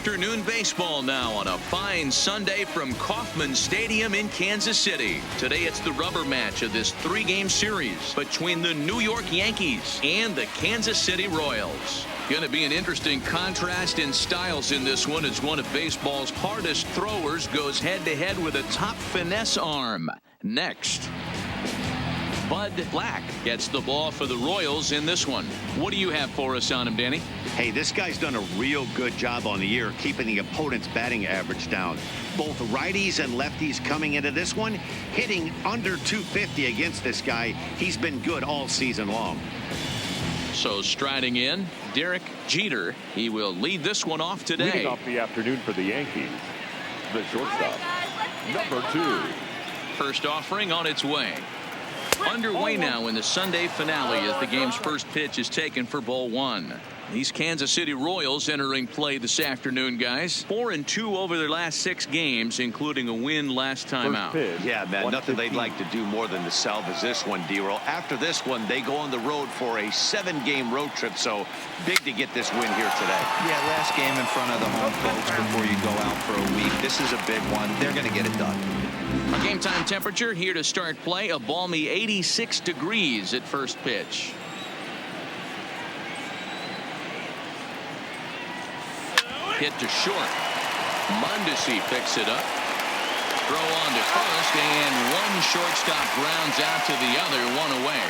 afternoon baseball now on a fine Sunday from Kauffman Stadium in Kansas City. Today it's the rubber match of this three-game series between the New York Yankees and the Kansas City Royals. Going to be an interesting contrast in styles in this one as one of baseball's hardest throwers goes head-to-head with a top finesse arm. Next, Bud Black gets the ball for the Royals in this one. What do you have for us on him, Danny? Hey, this guy's done a real good job on the year keeping the opponent's batting average down. Both righties and lefties coming into this one, hitting under 250 against this guy. He's been good all season long. So striding in, Derek Jeter. He will lead this one off today. Leading off the afternoon for the Yankees, the shortstop, number 2. First offering on its way. Underway now in the Sunday finale as the game's first pitch is taken for ball 1. These Kansas City Royals entering play this afternoon, guys. 4-2 over their last 6 games, including a win last time out. Yeah, man, nothing they'd like to do more than to salvage this one, D-Roll. After this one, they go on the road for a 7-game road trip, so big to get this win here today. Yeah, last game in front of the home folks before you go out for a week. This is a big one. They're going to get it done. Our game time temperature here to start play, a balmy 86 degrees at first pitch. Hit to short. Mondesi picks it up. Throw on to first, and one shortstop grounds out to the other, one away.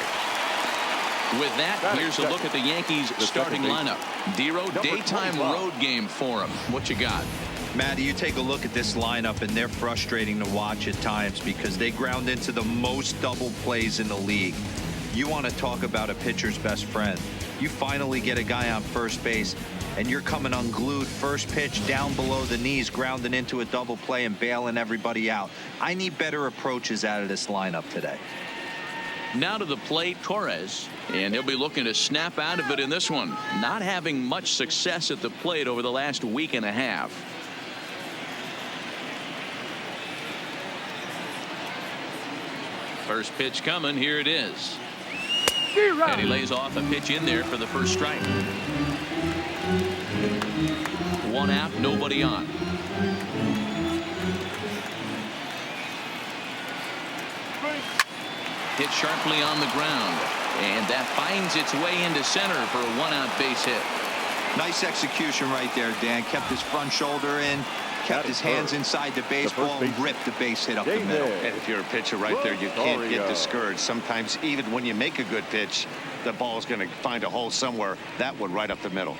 With that, here's a look at the Yankees starting lineup. D-Row, daytime road game for them. What you got? Matty, you take a look at this lineup, and they're frustrating to watch at times because they ground into the most double plays in the league. You want to talk about a pitcher's best friend. You finally get a guy on first base, and you're coming unglued first pitch down below the knees, grounding into a double play and bailing everybody out. I need better approaches out of this lineup today. Now to the plate, Torres, and he'll be looking to snap out of it in this one. Not having much success at the plate over the last week and a half. First pitch coming. Here it is. And he lays off a pitch in there for the first strike. 1 out, nobody on. Hit sharply on the ground, and that finds its way into center for a 1-out base hit. Nice execution right there, Dan. Kept his front shoulder in, kept his hands inside the baseball, and ripped the base hit up the middle. And if you're a pitcher right there, you can't get discouraged. Sometimes even when you make a good pitch, the ball's going to find a hole somewhere. That one right up the middle.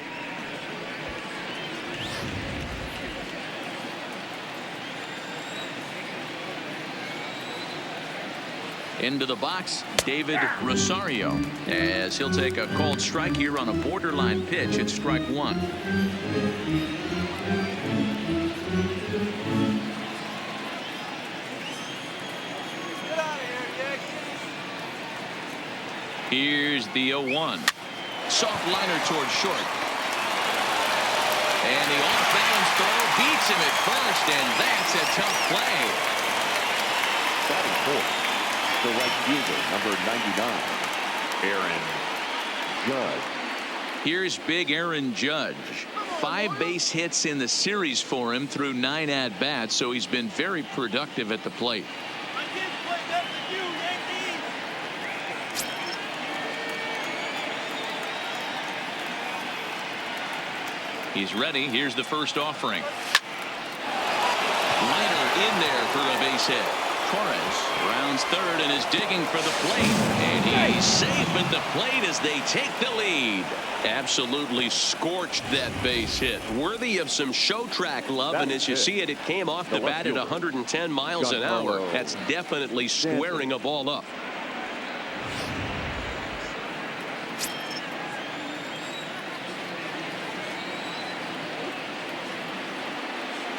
Into the box, David Rosario, as he'll take a called strike here on a borderline pitch at strike 1. Here's the 0-1. Soft liner towards short. And the off-balance throw beats him at first, and that's a tough play. Batting fourth, the right fielder, number 99, Aaron Judge. Here's big Aaron Judge. 5 base hits in the series for him through 9 at-bats, so he's been very productive at the plate. He's ready. Here's the first offering. Liner in there for a base hit. Torres rounds third and is digging for the plate. And he's safe at the plate as they take the lead. Absolutely scorched that base hit. Worthy of some show track love. And as you see it, it came off the bat at 110 miles an hour. That's definitely squaring a ball up.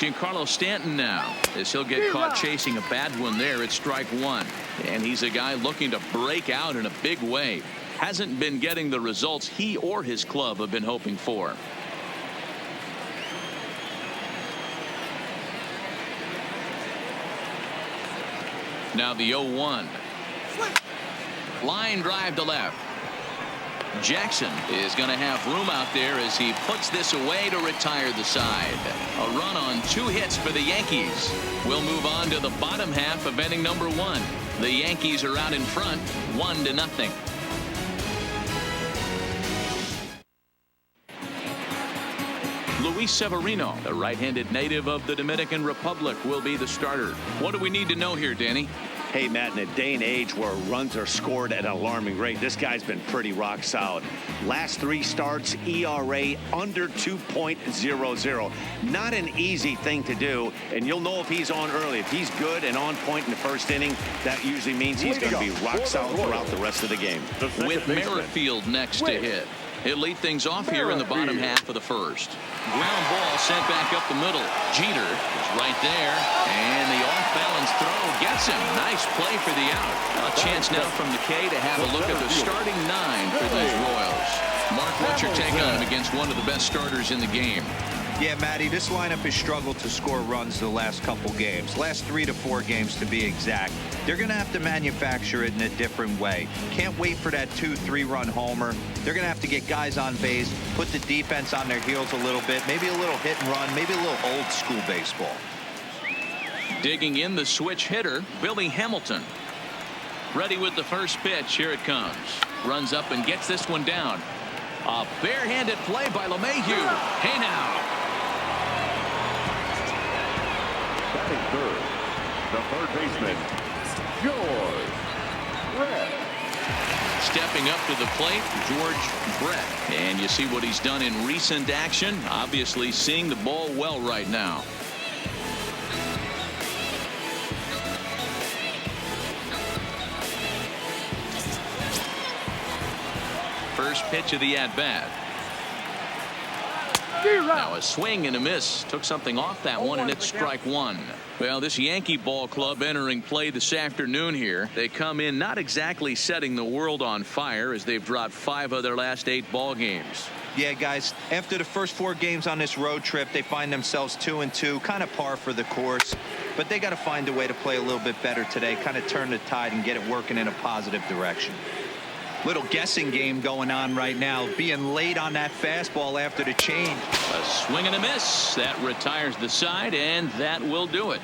Giancarlo Stanton now, as he'll get caught chasing a bad one there at strike 1. And he's a guy looking to break out in a big way. Hasn't been getting the results he or his club have been hoping for. Now the 0-1. Line drive to left. Jackson is going to have room out there as he puts this away to retire the side. A run on 2 hits for the Yankees. We'll move on to the bottom half of inning number 1. The Yankees are out in front, 1-0. Luis Severino, the right-handed native of the Dominican Republic, will be the starter. What do we need to know here, Danny? Hey, Matt, in a day and age where runs are scored at an alarming rate, this guy's been pretty rock solid. Last 3 starts, ERA under 2.00. Not an easy thing to do, and you'll know if he's on early. If he's good and on point in the first inning, that usually means he's going to be rock solid throughout the rest of the game. With Merrifield next to hit. He'll lead things off here in the bottom half of the first. Ground ball sent back up the middle. Jeter is right there, and the off-balance throw gets him. Nice play for the out. A chance now from the K to have a look at the starting 9 for these Royals. Mark, what's your take on him against one of the best starters in the game? Yeah, Matty, this lineup has struggled to score runs the last couple games. Last 3 to 4 games to be exact. They're going to have to manufacture it in a different way. Can't wait for that 2-3 run homer. They're going to have to get guys on base, put the defense on their heels a little bit, maybe a little hit and run, maybe a little old school baseball. Digging in the switch hitter, Billy Hamilton. Ready with the first pitch. Here it comes. Runs up and gets this one down. A barehanded play by LeMahieu. Hey now. Batting third, the third baseman, George Brett. Stepping up to the plate, George Brett. And you see what he's done in recent action. Obviously seeing the ball well right now. First pitch of the at-bat. Now a swing and a miss. Took something off that one, and it's strike 1. Well, this Yankee ball club entering play this afternoon here. They come in not exactly setting the world on fire as they've dropped 5 of their last 8 ball games. Yeah, guys, after the first 4 games on this road trip, they find themselves 2-2, kind of par for the course. But they got to find a way to play a little bit better today, kind of turn the tide and get it working in a positive direction. Little guessing game going on right now, being late on that fastball after the change. A swing and a miss. That retires the side, and that will do it.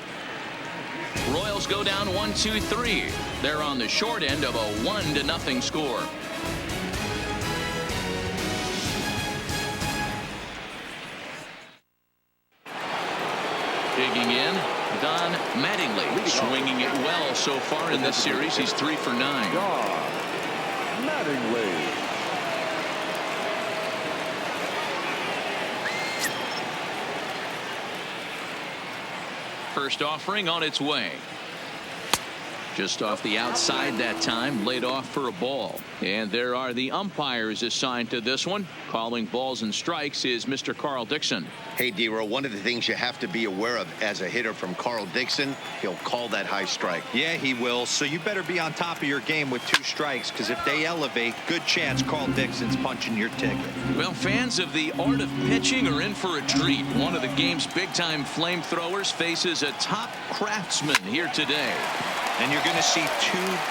Royals go down 1-2-3. They're on the short end of a 1-0 score. Digging in, Don Mattingly, swinging it well so far in this series. He's 3 for 9. Mattingly. First offering on its way. Just off the outside that time, laid off for a ball. And there are the umpires assigned to this one. Calling balls and strikes is Mr. Carl Dixon. Hey, D-Row, one of the things you have to be aware of as a hitter from Carl Dixon, he'll call that high strike. Yeah, he will. So you better be on top of your game with 2 strikes, because if they elevate, good chance Carl Dixon's punching your ticket. Well, fans of the art of pitching are in for a treat. One of the game's big-time flamethrowers faces a top craftsman here today. And you're going to see 2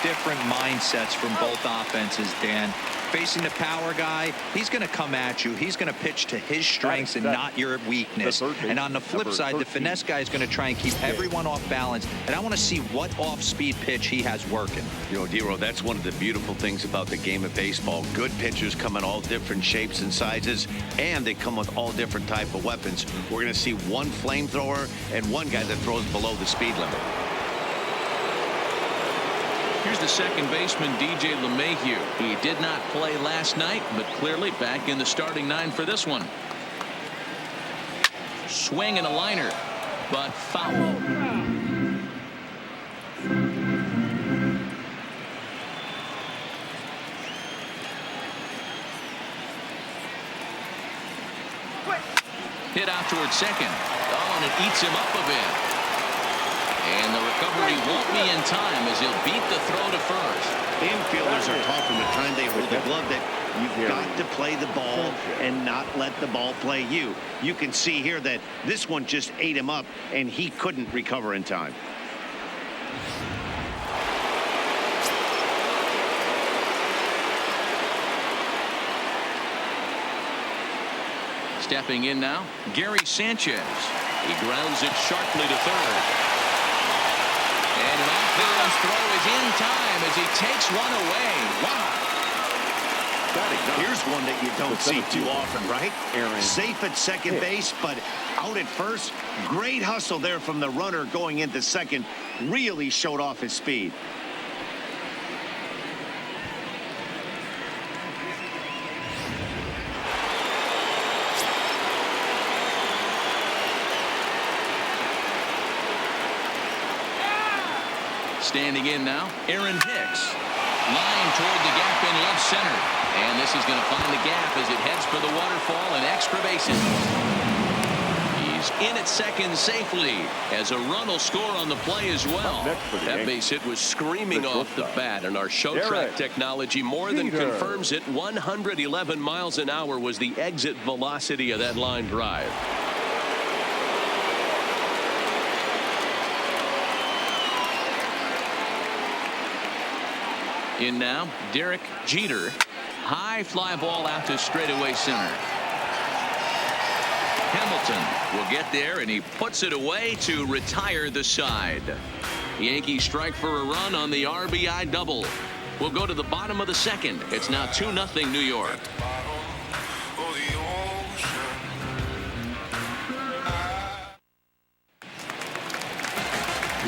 different mindsets from both offenses, Dan. Facing the power guy, he's going to come at you. He's going to pitch to his strengths and not your weakness. And on the flip side, the finesse guy is going to try and keep everyone off balance. And I want to see what off-speed pitch he has working. You know, D-Row, that's one of the beautiful things about the game of baseball. Good pitchers come in all different shapes and sizes, and they come with all different type of weapons. We're going to see one flamethrower and one guy that throws below the speed limit. Here's the second baseman, DJ LeMahieu. He did not play last night, but clearly back in the starting 9 for this one. Swing and a liner, but foul. Hit out towards second. Oh, and it eats him up a bit. And the recovery won't be in time as he'll beat the throw to first. Infielders are taught from the time they hold the glove that you've got to play the ball and not let the ball play you. You can see here that this one just ate him up, and he couldn't recover in time. Stepping in now, Gary Sanchez. He grounds it sharply to third. And an off-balance throw is in time as he takes one away. Wow. Here's one that you don't see too often, right? Safe at second base, but out at first. Great hustle there from the runner going into second. Really showed off his speed. Standing in now, Aaron Hicks. Line toward the gap in left center. And this is going to find the gap as it heads for the waterfall and extra bases. He's in at second safely as a run will score on the play as well. That base hit was screaming off the bat, and our show track technology more than confirms it. 111 miles an hour was the exit velocity of that line drive. In now, Derek Jeter. High fly ball out to straightaway center. Hamilton will get there, and he puts it away to retire the side. Yankees strike for a run on the RBI double. We'll go to the bottom of the second. It's now 2-0 New York.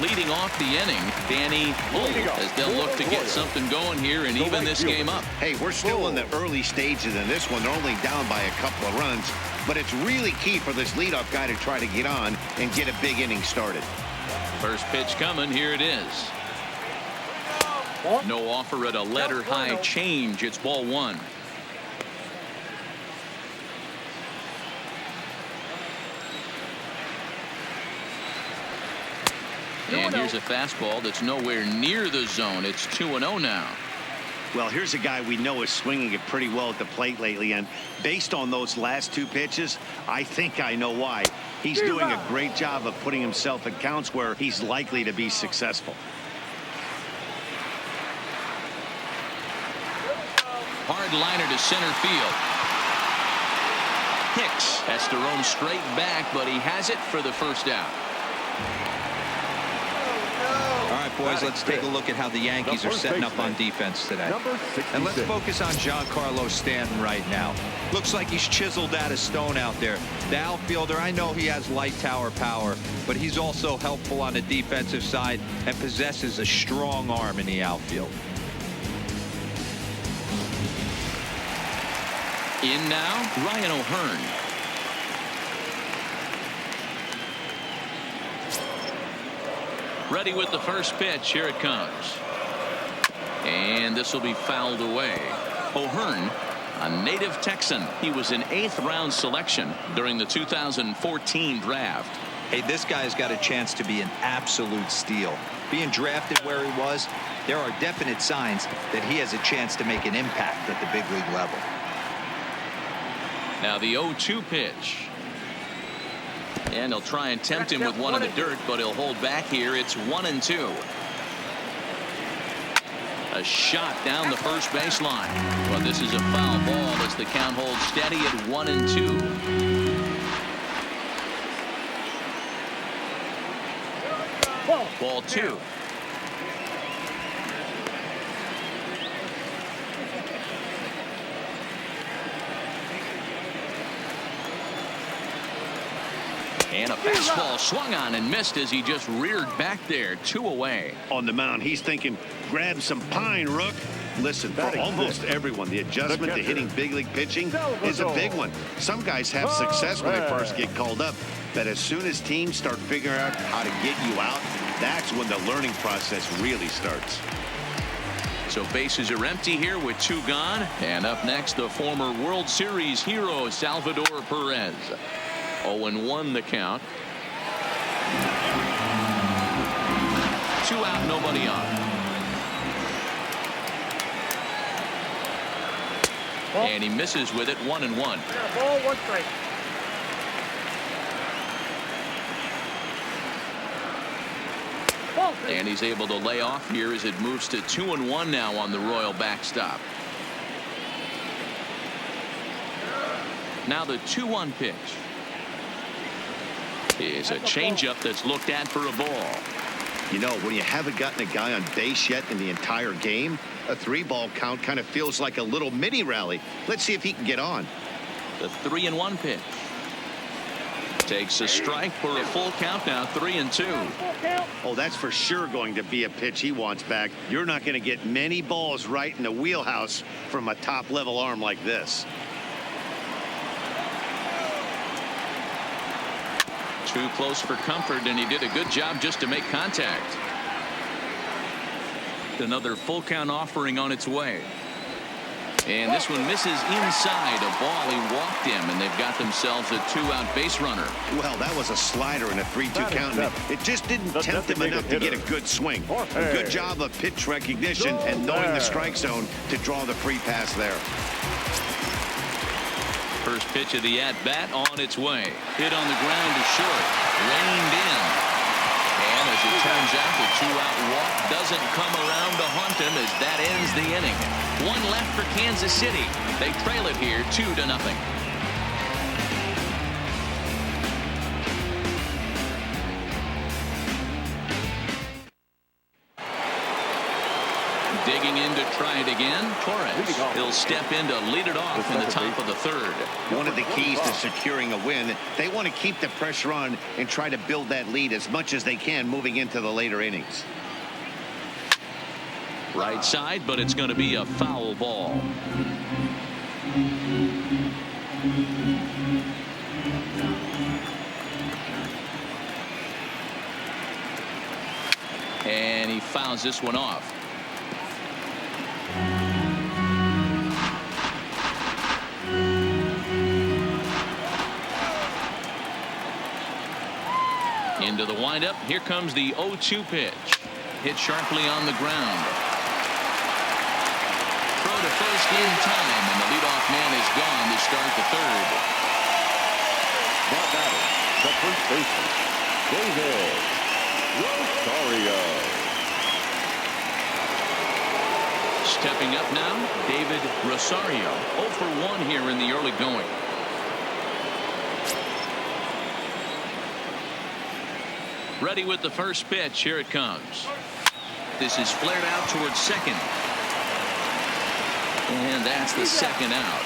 Leading off the inning, Danny Bull, as they'll look to get something going here and even this game up. Hey, we're still in the early stages in this one. They're only down by a couple of runs, but it's really key for this leadoff guy to try to get on and get a big inning started. First pitch coming. Here it is. No offer at a letter high change. It's ball one. And here's a fastball that's nowhere near the zone. It's 2-0 now. Well, here's a guy we know is swinging it pretty well at the plate lately, and based on those last two pitches, I think I know why. He's doing a great job of putting himself in counts where he's likely to be successful. Hard liner to center field. Hicks has to roam straight back, but he has it for the first out. All right, boys, let's take a look at how the Yankees are setting up on defense today. And let's focus on Giancarlo Stanton right now. Looks like he's chiseled out of stone out there. The outfielder, I know he has light tower power, but he's also helpful on the defensive side and possesses a strong arm in the outfield. In now, Ryan O'Hearn. Ready with the first pitch. Here it comes. And this will be fouled away. O'Hearn, a native Texan. He was an 8th-round selection during the 2014 draft. Hey, this guy's got a chance to be an absolute steal. Being drafted where he was, there are definite signs that he has a chance to make an impact at the big league level. Now the 0-2 pitch. And they'll try and tempt him with one in the dirt, but he'll hold back here. It's 1-2. A shot down the first baseline. But this is a foul ball as the count holds steady at 1-2. Ball 2. And a fastball swung on and missed as he just reared back there. 2 away. On the mound, he's thinking, grab some pine, Rook. Listen, for almost everyone, the adjustment to hitting big league pitching is a big one. Some guys have success when they first get called up, but as soon as teams start figuring out how to get you out, that's when the learning process really starts. So bases are empty here with 2 gone. And up next, the former World Series hero, Salvador Perez. 0-1 the count. 2 out, nobody on. And he misses with it. 1-1. Ball, 1 strike. And he's able to lay off here as it moves to 2-1 now on the Royal backstop. Now the 2-1 pitch is a changeup that's looked at for a ball. You know, when you haven't gotten a guy on base yet in the entire game, a 3-ball count kind of feels like a little mini rally. Let's see if he can get on. The 3-1 pitch takes a strike for a full count. Now 3-2. Oh, that's for sure going to be a pitch he wants back. You're not going to get many balls right in the wheelhouse from a top-level arm like this. Too close for comfort, and he did a good job just to make contact. Another full count offering on its way. And this one misses inside a ball. He walked him, and they've got themselves a 2-out base runner. Well, that was a slider in a 3-2 count. It just didn't tempt him enough to get a good swing. A good job of pitch recognition and knowing the strike zone to draw the free pass there. First pitch of the at-bat on its way. Hit on the ground to short. Reined in. And as it turns out, the 2-out walk doesn't come around to haunt him as that ends the inning. One left for Kansas City. They trail it here 2-0. Digging in to try it again. Torres. He'll step in to lead it off in the top of the third. One of the keys to securing a win, they want to keep the pressure on and try to build that lead as much as they can moving into the later innings. Right side, but it's going to be a foul ball. And he fouls this one off. Into the windup. Here comes the 0-2 pitch. Hit sharply on the ground. Throw to first in time, and the leadoff man is gone to start the third. Now batting, the first baseman, David Rosario. Stepping up now, David Rosario. 0 for 1 here in the early going. Ready with the first pitch. Here it comes. This is flared out towards second. And that's the second out.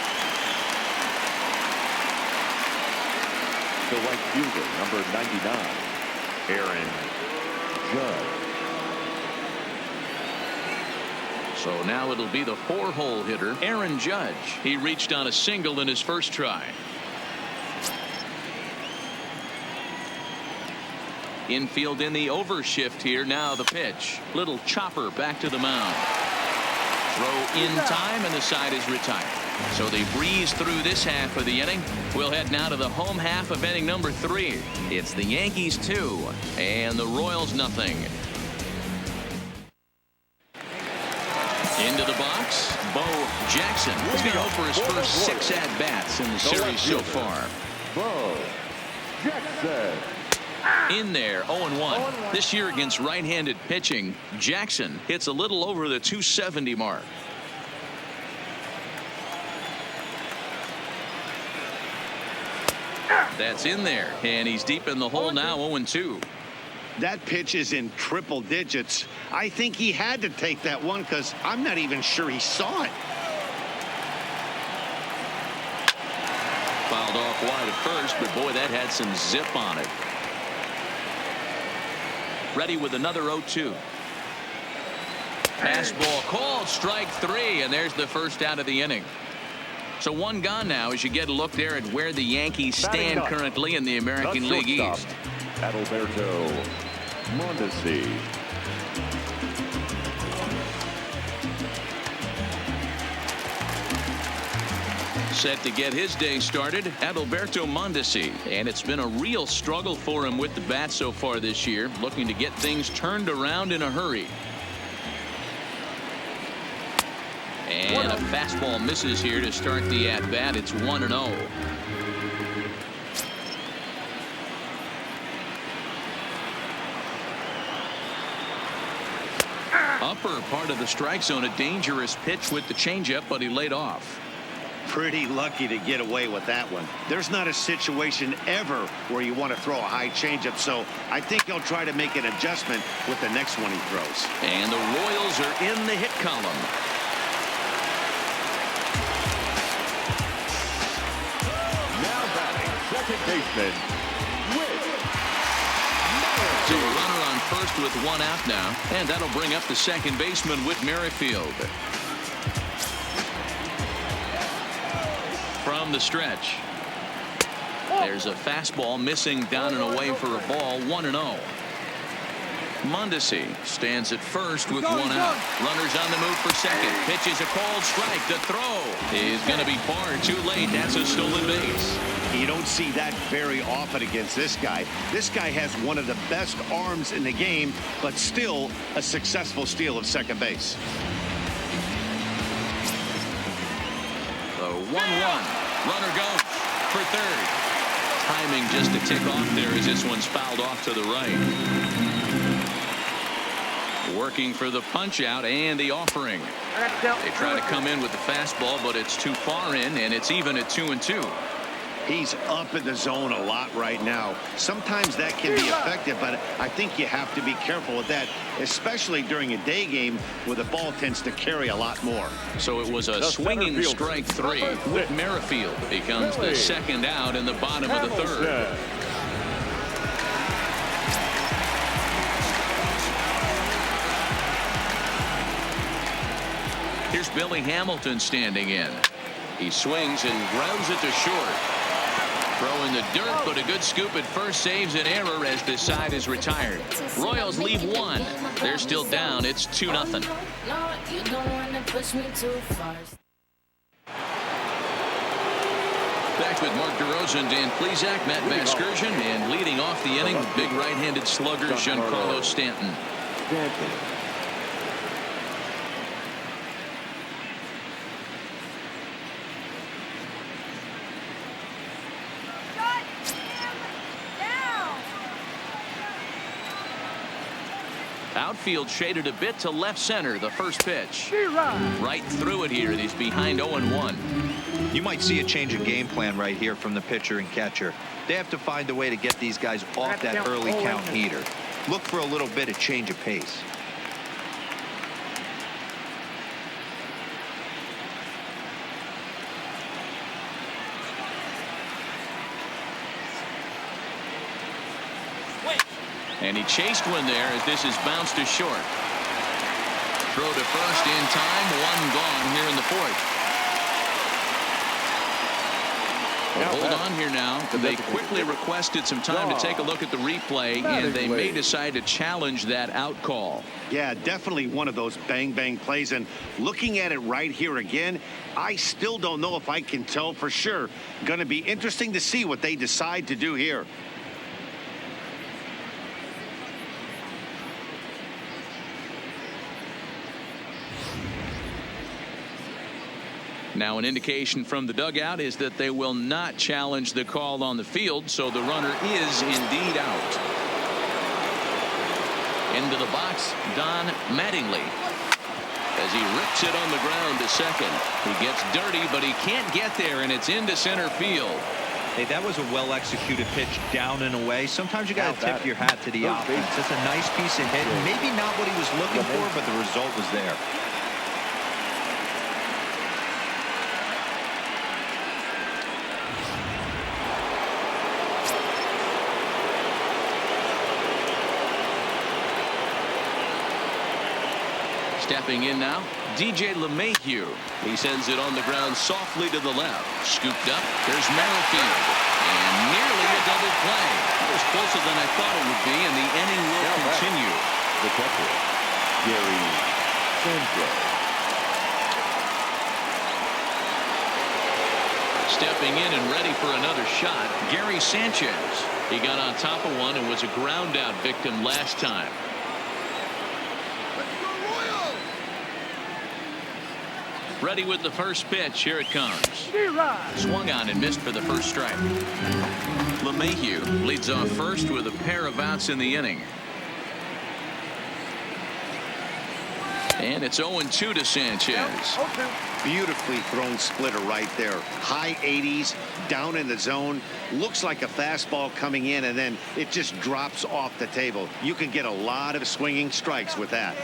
The right fielder, number 99, Aaron Judge. So now it'll be the 4-hole hitter, Aaron Judge. He reached on a single in his first try. Infield in the overshift here. Now the pitch. Little chopper back to the mound. Throw in time, and the side is retired. So they breeze through this half of the inning. We'll head now to the home half of inning number 3. It's the Yankees 2 and the Royals nothing. Into the box, Bo Jackson. He's going to go for his first 6 at-bats in the series so far. Bo Jackson. In there, 0-1. This year against right-handed pitching, Jackson hits a little over the 270 mark. That's in there, and he's deep in the hole now, 0-2. That pitch is in triple digits. I think he had to take that one because I'm not even sure he saw it. Fouled off wide at first, but boy, that had some zip on it. Ready with another 0-2. Fastball called, strike 3, and there's the first out of the inning. So 1 gone now as you get a look there at where the Yankees stand currently in the American League East. Adalberto Mondesi. Set to get his day started, Adalberto Mondesi. And it's been a real struggle for him with the bat so far this year, looking to get things turned around in a hurry. And a fastball misses here to start the at-bat. It's 1-0. Upper part of the strike zone, a dangerous pitch with the changeup, but he laid off. Pretty lucky to get away with that one. There's not a situation ever where you want to throw a high changeup, so I think he'll try to make an adjustment with the next one he throws. And the Royals are in the hit column. Now batting, second baseman, So a runner on first with one out now, and that'll bring up the second baseman, Whit Merrifield. From the stretch, there's a fastball missing down and away for a ball. 1-0. Mondesi stands at first with one out. Runners on the move for second. Pitches a called strike. The throw is going to be far too late. That's a stolen base. You don't see that very often against this guy. This guy has one of the best arms in the game, but still a successful steal of second base. The 1-1. Runner goes for third. Timing just to tick off there as this one's fouled off to the right. Working for the punch out and the offering. They try to come in with the fastball, but it's too far in, and it's even at 2-2. He's up in the zone a lot right now. Sometimes that can be effective, but I think you have to be careful with that, especially during a day game where the ball tends to carry a lot more. So it was a swinging strike three. Whit Merrifield becomes the second out in the bottom of the third. Here's Billy Hamilton standing in. He swings and grounds it to short. Throw in the dirt, but a good scoop at first saves an error as this side is retired. Royals leave one. They're still down. It's 2-0. Back with Mark DeRosa, Dan Plesac, Matt Vasgersian, and leading off the inning, big right-handed slugger Giancarlo Stanton. Outfield shaded a bit to left center. The first pitch. Right through it here. He's behind 0-1. You might see a change of game plan right here from the pitcher and catcher. They have to find a way to get these guys off that early count heater. Look for a little bit of change of pace. And he chased one there as this is bounced to short. Throw to first in time. One gone here in the fourth. But hold on here now. They quickly requested some time to take a look at the replay, and they may decide to challenge that out call. Yeah, definitely one of those bang-bang plays. And looking at it right here again, I still don't know if I can tell for sure. Going to be interesting to see what they decide to do here. Now an indication from the dugout is that they will not challenge the call on the field, so the runner is indeed out. Into the box, Don Mattingly, as he rips it on the ground to second. He gets dirty, but he can't get there, and it's into center field. Hey, that was a well-executed pitch down and away. Sometimes you got to tip your hat to the offense. It's a nice piece of hitting. Maybe not what he was looking for, but the result was there. Stepping in now, DJ LeMahieu. He sends it on the ground softly to the left. Scooped up. There's Merrifield. And nearly a double play. That was closer than I thought it would be, and the inning will continue. The catcher, Gary Sanchez. Stepping in and ready for another shot, Gary Sanchez. He got on top of one and was a ground out victim last time. Ready with the first pitch. Here it comes. Swung on and missed for the first strike. LeMahieu leads off first with a pair of outs in the inning. And it's 0-2 to Sanchez. Beautifully thrown splitter right there. High 80s, down in the zone. Looks like a fastball coming in, and then it just drops off the table. You can get a lot of swinging strikes with that.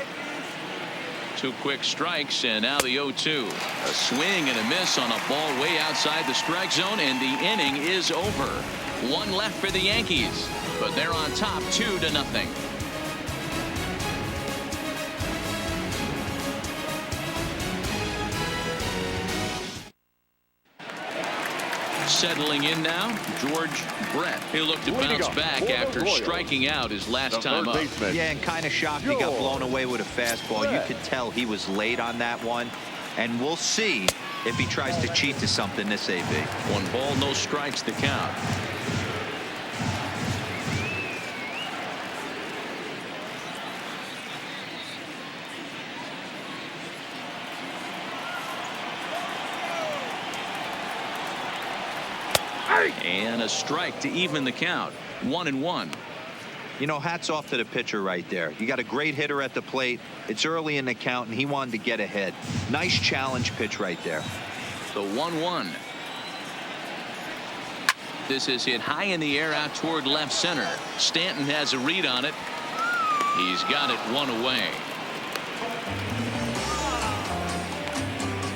2 quick strikes, and now the 0-2. A swing and a miss on a ball way outside the strike zone, and the inning is over. 1 left for the Yankees, but they're on top 2-0. Settling in now, George Brett. He'll look to bounce back after striking out his last time up. Yeah, and kind of shocked he got blown away with a fastball. You could tell he was late on that one, and we'll see if he tries to cheat to something this AB. 1 ball, no strikes to count. And a strike to even the count. 1-1. You know, hats off to the pitcher right there. You got a great hitter at the plate. It's early in the count, and he wanted to get ahead. Nice challenge pitch right there. The 1-1. This is hit high in the air out toward left center. Stanton has a read on it. He's got it 1 away.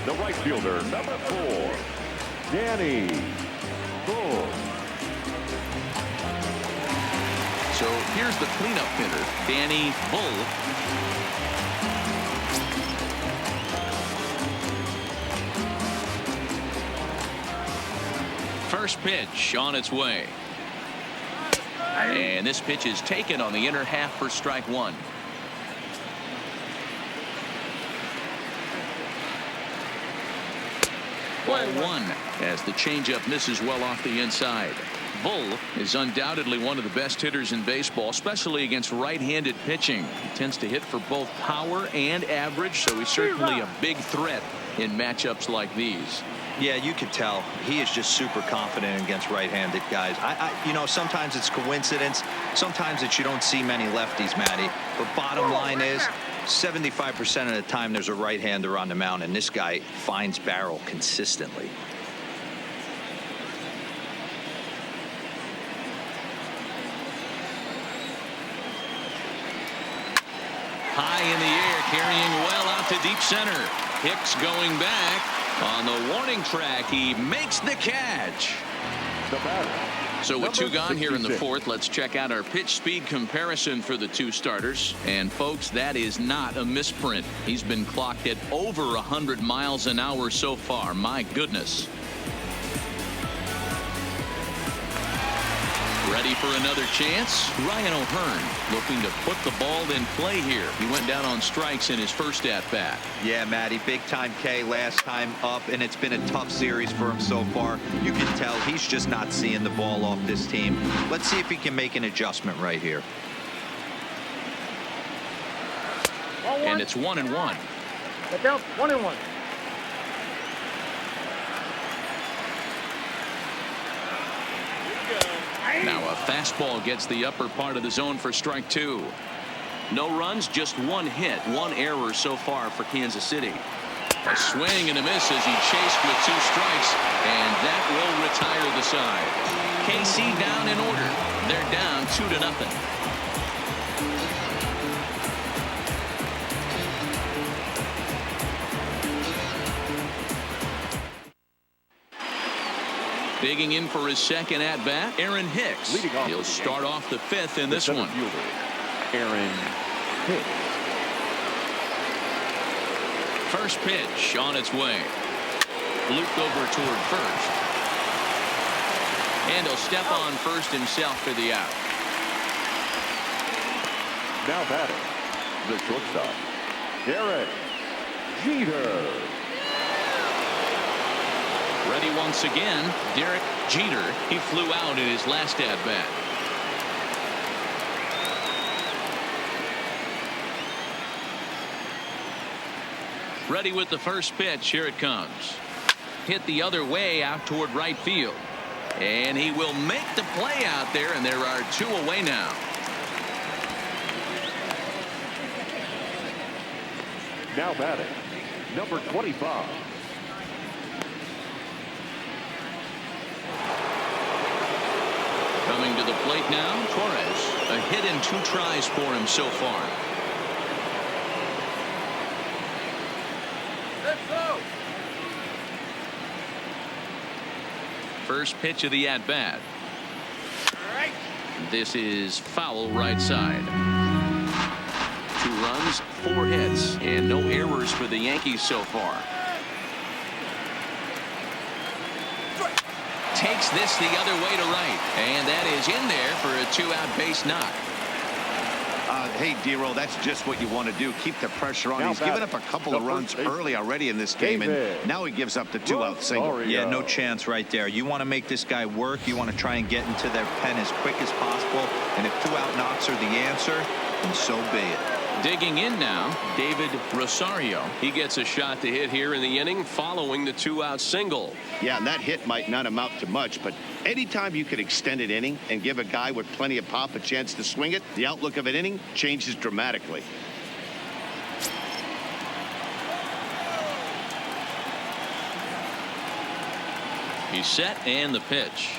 The right fielder, number 4, Danny Bull. So here's the cleanup hitter, Danny Bull. First pitch on its way. And this pitch is taken on the inner half for strike 1. Ball 1 as the changeup misses well off the inside. Bull is undoubtedly one of the best hitters in baseball, especially against right-handed pitching. He tends to hit for both power and average, so he's certainly a big threat in matchups like these. Yeah, you could tell he is just super confident against right-handed guys. You know, sometimes it's coincidence. Sometimes it's you don't see many lefties, Matty. But bottom line is 75% of the time there's a right-hander on the mound, and this guy finds barrel consistently. High in the air, carrying well out to deep center. Hicks going back. On the warning track, he makes the catch. The batter. So with 2 gone here in the 66. 4th, let's check out our pitch speed comparison for the 2 starters. And folks, that is not a misprint. He's been clocked at over 100 miles an hour so far. My goodness. Ready for another chance? Ryan O'Hearn looking to put the ball in play here. He went down on strikes in his first at-bat. Yeah, Matty, big-time K last time up, and it's been a tough series for him so far. You can tell he's just not seeing the ball off this team. Let's see if he can make an adjustment right here. And it's 1-1. Get down, 1-1. Now a fastball gets the upper part of the zone for strike 2. No runs, just 1 hit, 1 error so far for Kansas City. A swing and a miss as he chased with 2 strikes, and that will retire the side. KC down in order. They're down 2-0. Digging in for his second at-bat, Aaron Hicks. He'll start off the 5th in this one. Aaron Hicks. First pitch on its way. Looped over toward first. And he'll step on first himself for the out. Now batting, the shortstop, Derek Jeter. Ready once again, Derek Jeter. He flew out in his last at-bat. Ready with the first pitch. Here it comes. Hit the other way out toward right field. And he will make the play out there, and there are 2 away now. Now batting, number 25. Coming to the plate now, Torres. A hit and 2 tries for him so far. Let's go. First pitch of the at-bat. This is foul right side. 2 runs, 4 hits, and no errors for the Yankees so far. Takes this the other way to right, and that is in there for a 2-out base knock. Hey, D-Roll, that's just what you want to do. Keep the pressure on. He's given up a couple of runs early already in this game, and now he gives up the 2-out single. Yeah, no chance right there. You want to make this guy work. You want to try and get into their pen as quick as possible, and if 2-out knocks are the answer, then so be it. Digging in now, David Rosario. He gets a shot to hit here in the inning following the 2-out single. Yeah, and that hit might not amount to much, but anytime you can extend an inning and give a guy with plenty of pop a chance to swing it, the outlook of an inning changes dramatically. He's set, and the pitch.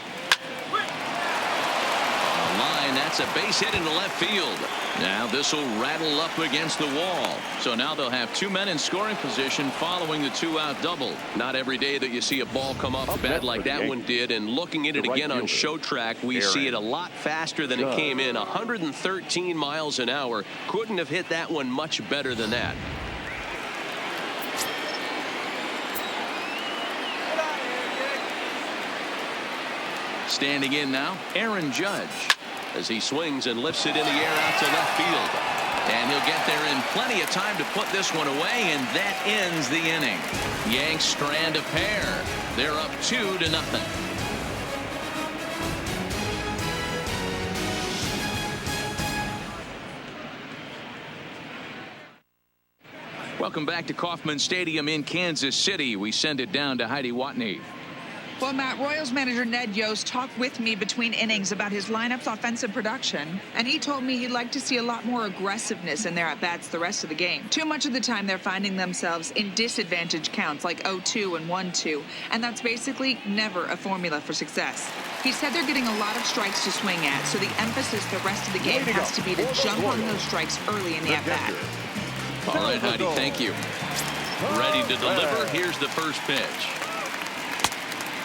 Line, that's a base hit into left field. Now this will rattle up against the wall. So now they'll have 2 men in scoring position following the 2-out double. Not every day that you see a ball come off the bat like that one did. And looking at it again on show track, we see it a lot faster than it came in. 113 miles an hour. Couldn't have hit that one much better than that. Standing in now, Aaron Judge, as he swings and lifts it in the air out to left field. And he'll get there in plenty of time to put this one away, and that ends the inning. Yanks strand a pair. They're up 2-0. Welcome back to Kauffman Stadium in Kansas City. We send it down to Heidi Watney. Well, Matt, Royals manager Ned Yost talked with me between innings about his lineup's offensive production, and he told me he'd like to see a lot more aggressiveness in their at-bats the rest of the game. Too much of the time they're finding themselves in disadvantage counts like 0-2 and 1-2, and that's basically never a formula for success. He said they're getting a lot of strikes to swing at, so the emphasis the rest of the game has to be to jump on those strikes early in the at-bat. All right, Heidi, thank you. Ready to deliver. Here's the first pitch.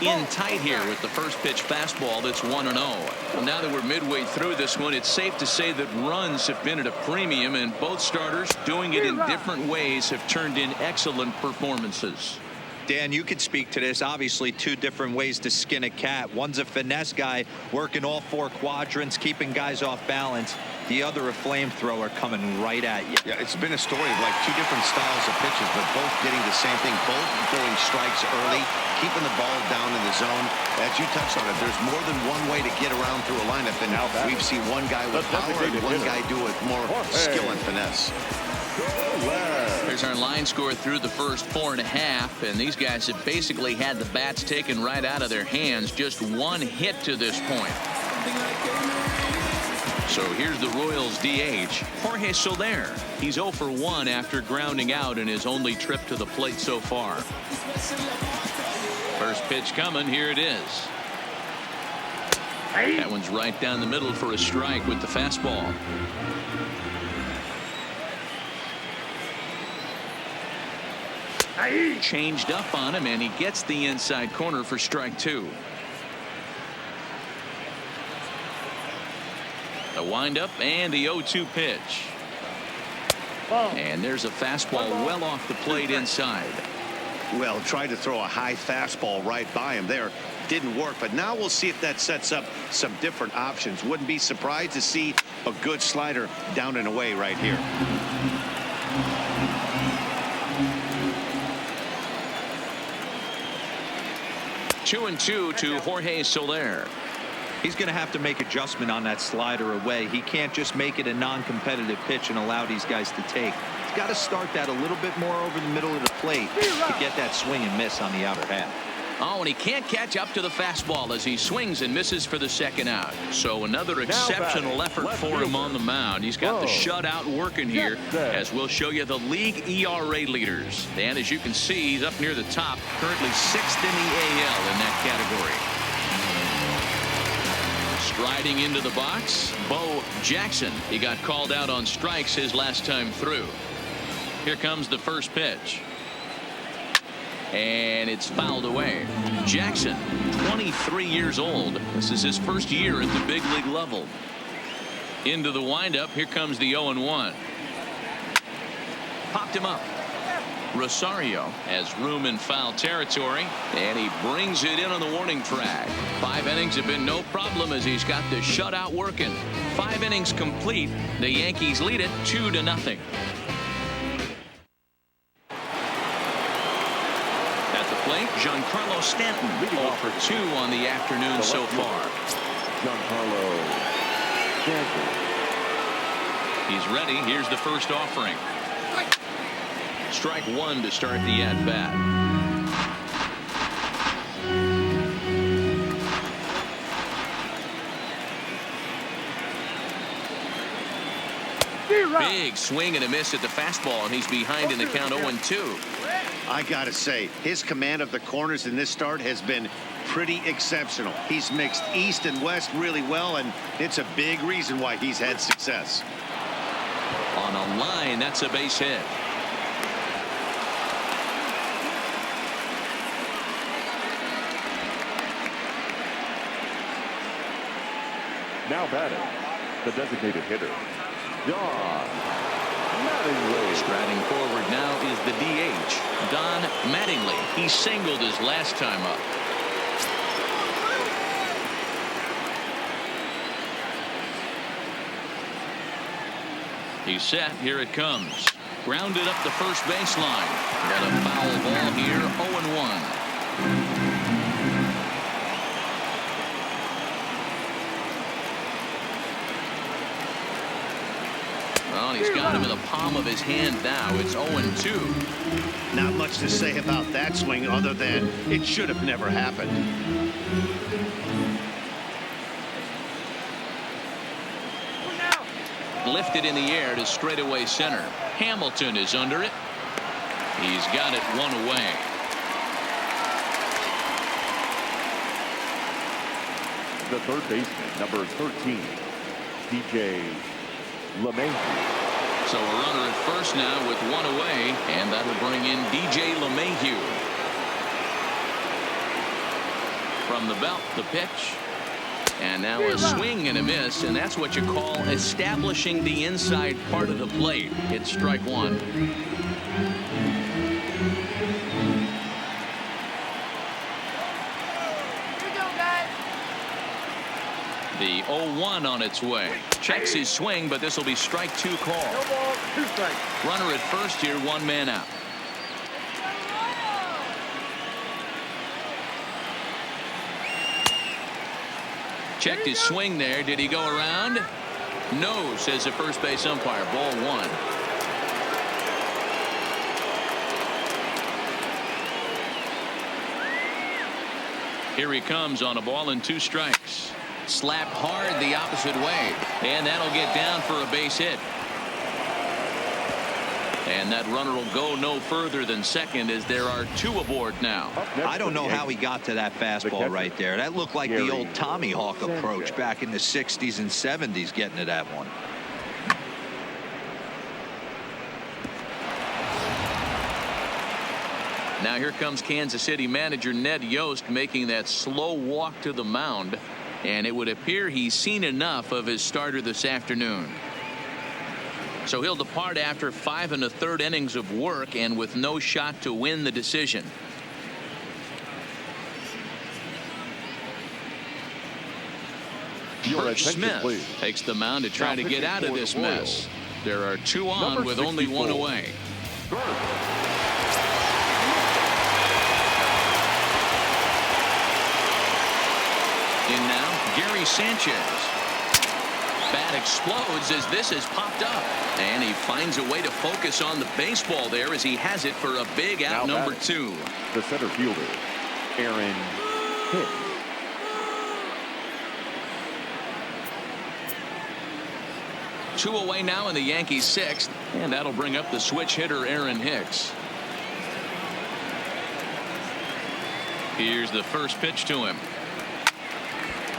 In tight here with the first pitch fastball that's 1-0. Well, now that we're midway through this one, it's safe to say that runs have been at a premium, and both starters doing it in different ways have turned in excellent performances. Dan, you could speak to this. Obviously, 2 different ways to skin a cat. One's a finesse guy working all 4 quadrants, keeping guys off balance. The other a flamethrower coming right at you. Yeah, it's been a story of like 2 different styles of pitches, but both getting the same thing, both throwing strikes early, keeping the ball down in the zone. As you touched on it, there's more than one way to get around through a lineup, and we've seen one guy with power and one guy do it with more skill and finesse. Here's our line score through the first 4.5, and these guys have basically had the bats taken right out of their hands. Just 1 hit to this point. So here's the Royals DH, Jorge Soler. He's 0 for 1 after grounding out in his only trip to the plate so far. First pitch coming. Here it is. That one's right down the middle for a strike with the fastball. Changed up on him, and he gets the inside corner for strike 2. The windup and the 0-2 pitch. And there's a fastball well off the plate inside. Well, tried to throw a high fastball right by him there. Didn't work, but now we'll see if that sets up some different options. Wouldn't be surprised to see a good slider down and away right here. Two and two to Jorge Soler. He's going to have to make adjustment on that slider away. He can't just make it a non-competitive pitch and allow these guys to take. He's got to start that a little bit more over the middle of the plate to get that swing and miss on the outer half. Oh, and he can't catch up to the fastball as he swings and misses for the second out. So another exceptional effort for him on the mound. He's got the shutout working here, as we'll show you the league ERA leaders. And as you can see, he's up near the top, currently 6th in the AL in that category. Striding into the box, Bo Jackson. He got called out on strikes his last time through. Here comes the first pitch. And it's fouled away. Jackson, 23 years old. This is his first year at the big league level. Into the windup. Here comes the 0-1. Popped him up. Rosario has room in foul territory, and he brings it in on the warning track. 5 innings have been no problem as he's got the shutout working. 5 innings complete. The Yankees lead it 2-0. Plate, Giancarlo Stanton, 0 for 2 on the afternoon so far. Giancarlo Stanton. He's ready. Here's the first offering. Strike 1 to start the at-bat. Big swing and a miss at the fastball, and he's behind in the count 0-2. I gotta say, his command of the corners in this start has been pretty exceptional. He's mixed east and west really well, and it's a big reason why he's had success. On a line, that's a base hit. Now batting, the designated hitter, Don Mattingly. Striding forward now is the DH, Don Mattingly. He singled his last time up. He's set. Here it comes. Grounded up the first baseline. Got a foul ball here. 0-1. Well, he's got him in the palm of his hand now. It's 0-2. Not much to say about that swing other than it should have never happened. Lifted in the air to straightaway center. Hamilton is under it. He's got it 1 away. The third baseman, number 13, DJ LeMahieu. So a runner at first now with 1 away, and that'll bring in DJ LeMahieu. From the belt, the pitch. And now a swing and a miss, and that's what you call establishing the inside part of the plate. It's strike 1. The 0-1 on its way. Checks his swing, but this will be strike 2 call. No ball, 2 strikes. Runner at first here, 1 man out. Checked his swing there. Did he go around? No, says the first base umpire. Ball 1. Here he comes on a ball and 2 strikes. Slapped hard the opposite way, and that'll get down for a base hit. And that runner will go no further than second as there are 2 aboard now. I don't know how he got to that fastball right there. That looked like the old Tommy Hawk approach back in the 60s and 70s, getting to that one. Now here comes Kansas City manager Ned Yost making that slow walk to the mound, and it would appear he's seen enough of his starter this afternoon. So he'll depart after 5 1/3 innings of work and with no shot to win the decision. Bert Smith takes the mound to try to get out of this mess. There are 2 on with only 1 away. In now, Gary Sanchez. Bat explodes as this has popped up, and he finds a way to focus on the baseball there as he has it for a big out number 2. The center fielder, Aaron Hicks. Two away now in the Yankees' sixth, and that'll bring up the switch hitter Aaron Hicks. Here's the first pitch to him.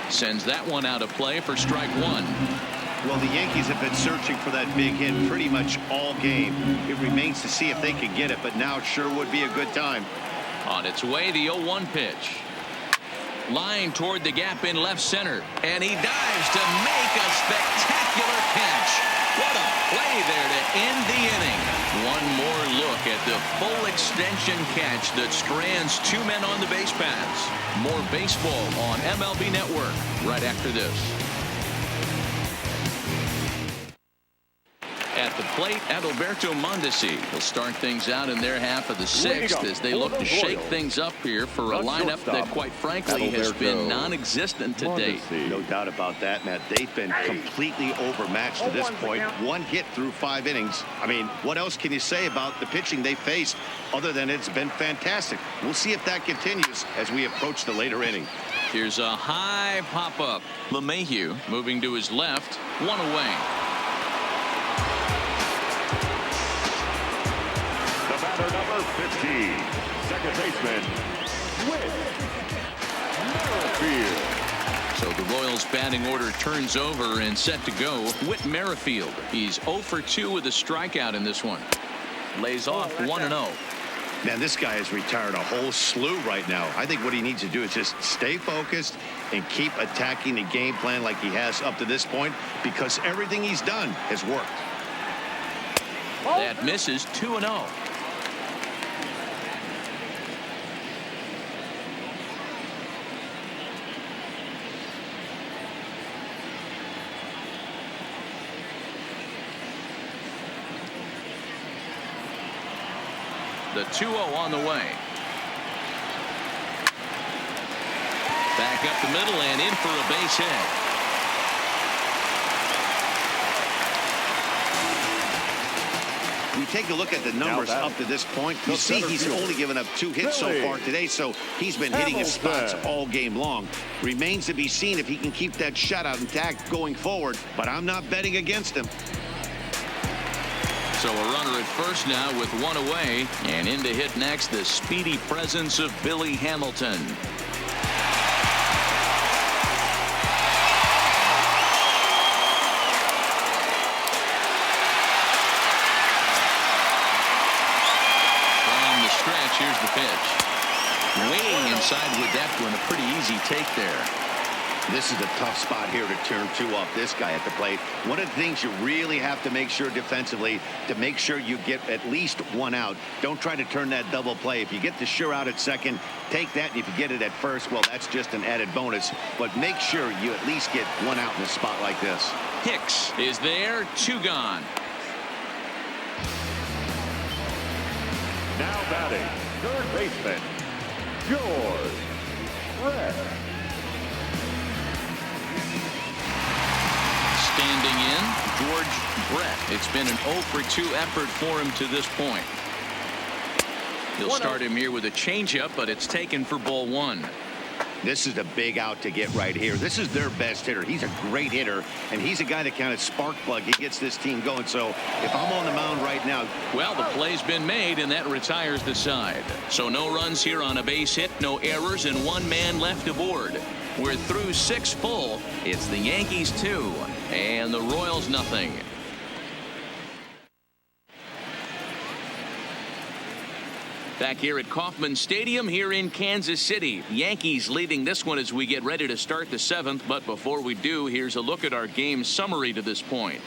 Sends that one out of play for strike one. Well, the Yankees have been searching for that big hit pretty much all game. It remains to see if they can get it, but now it sure would be a good time. On its way, the 0-1 pitch. Line toward the gap in left center, and he dives to make a spectacular catch. What a play there to end the inning. One more look at the full extension catch that strands two men on the base paths. More baseball on MLB Network right after this. At the plate, Adalberto Mondesi will start things out in their half of the sixth as they look to shake things up here for a lineup that, quite frankly, has been non-existent to date. No doubt about that, Matt. They've been completely overmatched to this point. One hit through 5 innings. I mean, what else can you say about the pitching they faced other than it's been fantastic? We'll see if that continues as we approach the later inning. Here's a high pop-up. LeMahieu moving to his left, one away. Batter number 15, second baseman, Whit Merrifield. So the Royals batting order turns over and set to go. Whit Merrifield. He's 0 for 2 with a strikeout in this one. Lays off 1-0. Man, this guy has retired a whole slew right now. I think what he needs to do is just stay focused and keep attacking the game plan like he has up to this point, because everything he's done has worked. That misses 2-0. The 2-0 on the way. Back up the middle and in for a base hit. We take a look at the numbers up to this point. You see he's only given up 2 hits so far today, so he's been hitting his spots all game long. Remains to be seen if he can keep that shutout intact going forward, but I'm not betting against him. So a runner at first now with 1 away, and in to hit next the speedy presence of Billy Hamilton. From the stretch, here's the pitch. Way inside with that one, a pretty easy take there. This is a tough spot here to turn 2 off this guy at the plate. One of the things you really have to make sure defensively, to make sure you get at least 1 out. Don't try to turn that double play. If you get the sure out at second, take that. And if you get it at first, well, that's just an added bonus. But make sure you at least get 1 out in a spot like this. Hicks is there, 2 gone. Now batting, third baseman, George Brett. Standing in, George Brett. It's been an 0 for 2 effort for him to this point. He'll start him here with a changeup, but it's taken for ball 1. This is a big out to get right here. This is their best hitter. He's a great hitter, and he's a guy that kind of spark plug. He gets this team going. So if I'm on the mound right now. Well, the play's been made, and that retires the side. So no runs here on a base hit, no errors, and 1 man left aboard. We're through 6 full. It's the Yankees 2 and the Royals nothing. Back here at Kauffman Stadium here in Kansas City. Yankees leading this one as we get ready to start the 7th. But before we do, here's a look at our game summary to this point.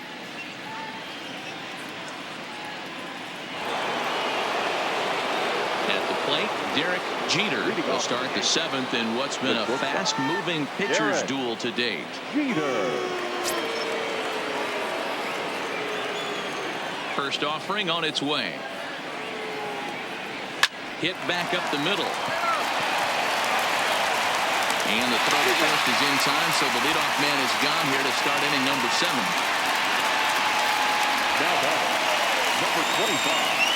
At the plate, Derek Jeter will start the 7th in what's been a fast-moving pitcher's duel to date. First offering on its way. Hit back up the middle. And the throw to first is in time, so the leadoff man is gone here to start inning number 7. Now batting, number 25.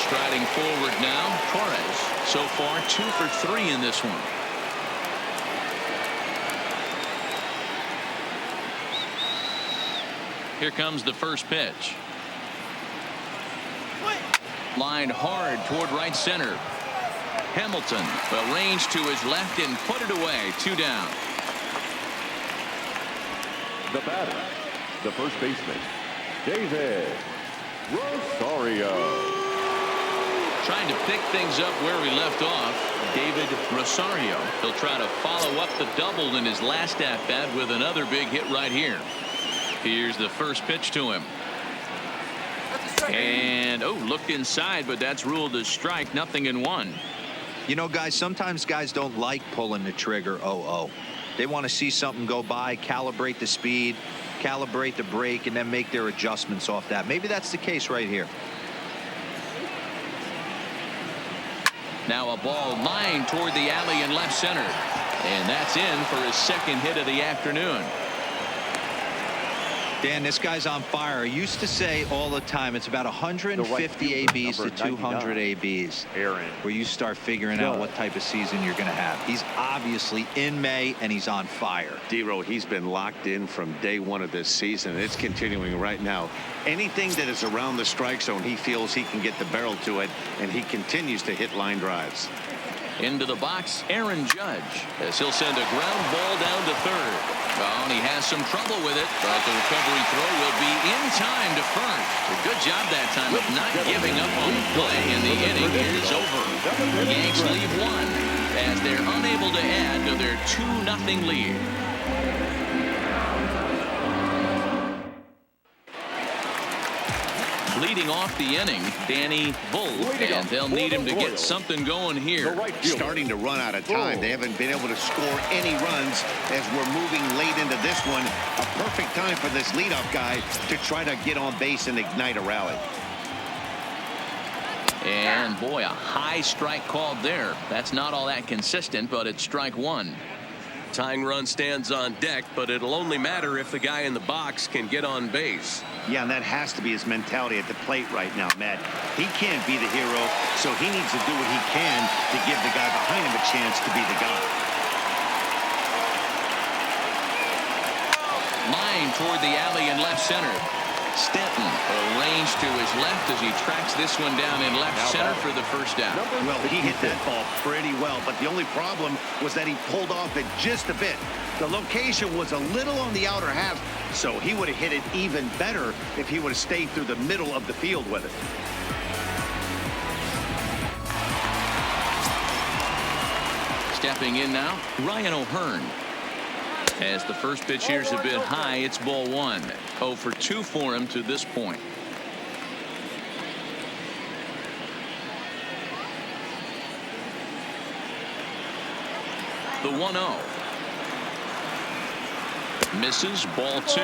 Striding forward now, Torres. So far 2 for 3 in this one. Here comes the first pitch. Lined hard toward right center. Hamilton will range to his left and put it away. 2 down. The batter, the first baseman, David Rosario. Trying to pick things up where we left off, David Rosario. He'll try to follow up the double in his last at-bat with another big hit right here. Here's the first pitch to him. And, looked inside, but that's ruled a strike. 0-1. You know, guys, sometimes guys don't like pulling the trigger 0-0. They want to see something go by, calibrate the speed, calibrate the brake, and then make their adjustments off that. Maybe that's the case right here. Now a ball lined toward the alley in left center. And that's in for his second hit of the afternoon. Dan, this guy's on fire. I used to say all the time it's about 150 ABs to 200 ABs where you start figuring out what type of season you're going to have. He's obviously in May, and he's on fire. D-Row, he's been locked in from day one of this season. It's continuing right now. Anything that is around the strike zone, he feels he can get the barrel to it, and he continues to hit line drives. Into the box, Aaron Judge, as he'll send a ground ball down to third. Oh, and he has some trouble with it, but the recovery throw will be in time to first. A good job that time of not giving up on the play, and the inning is over. The Yanks leave 1 as they're unable to add to their 2-0 lead. Leading off the inning, Danny Bull, and they'll need him to get something going here. Starting to run out of time. They haven't been able to score any runs as we're moving late into this one. A perfect time for this leadoff guy to try to get on base and ignite a rally. And boy, a high strike called there. That's not all that consistent, but it's strike 1. Tying run stands on deck, but it'll only matter if the guy in the box can get on base. Yeah, and that has to be his mentality at the plate right now, Matt. He can't be the hero, so he needs to do what he can to give the guy behind him a chance to be the guy. Line toward the alley in left center. Stanton arranged to his left as he tracks this one down in left center for the first down. Well, he hit that ball pretty well, but the only problem was that he pulled off it just a bit. The location was a little on the outer half, so he would have hit it even better if he would have stayed through the middle of the field with it. Stepping in now, Ryan O'Hearn. As the first pitch here's a bit high, it's ball 1. 0 for 2 for him to this point. The 1-0. Misses, ball 2.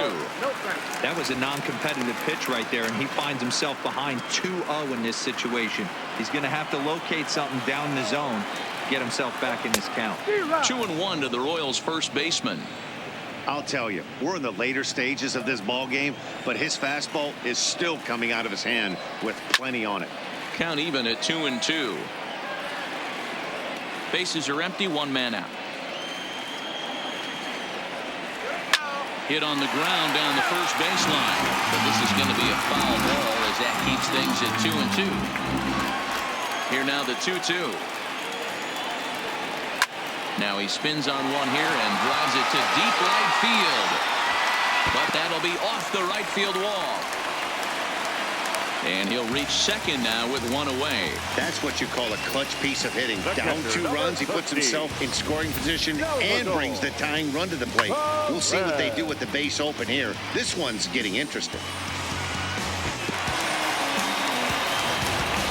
That was a non-competitive pitch right there, and he finds himself behind 2-0 in this situation. He's going to have to locate something down the zone, get himself back in this count. 2-1 to the Royals' first baseman. I'll tell you, we're in the later stages of this ball game, but his fastball is still coming out of his hand with plenty on it. Count even at 2-2. Bases are empty, 1 man out. Hit on the ground down the first baseline, but this is going to be a foul ball as that keeps things at 2-2. Here now the 2-2. Now he spins on one here and drives it to deep right field. But that'll be off the right field wall. And he'll reach second now with 1 away. That's what you call a clutch piece of hitting. Down 2 runs, he puts himself in scoring position and brings the tying run to the plate. We'll see what they do with the base open here. This one's getting interesting.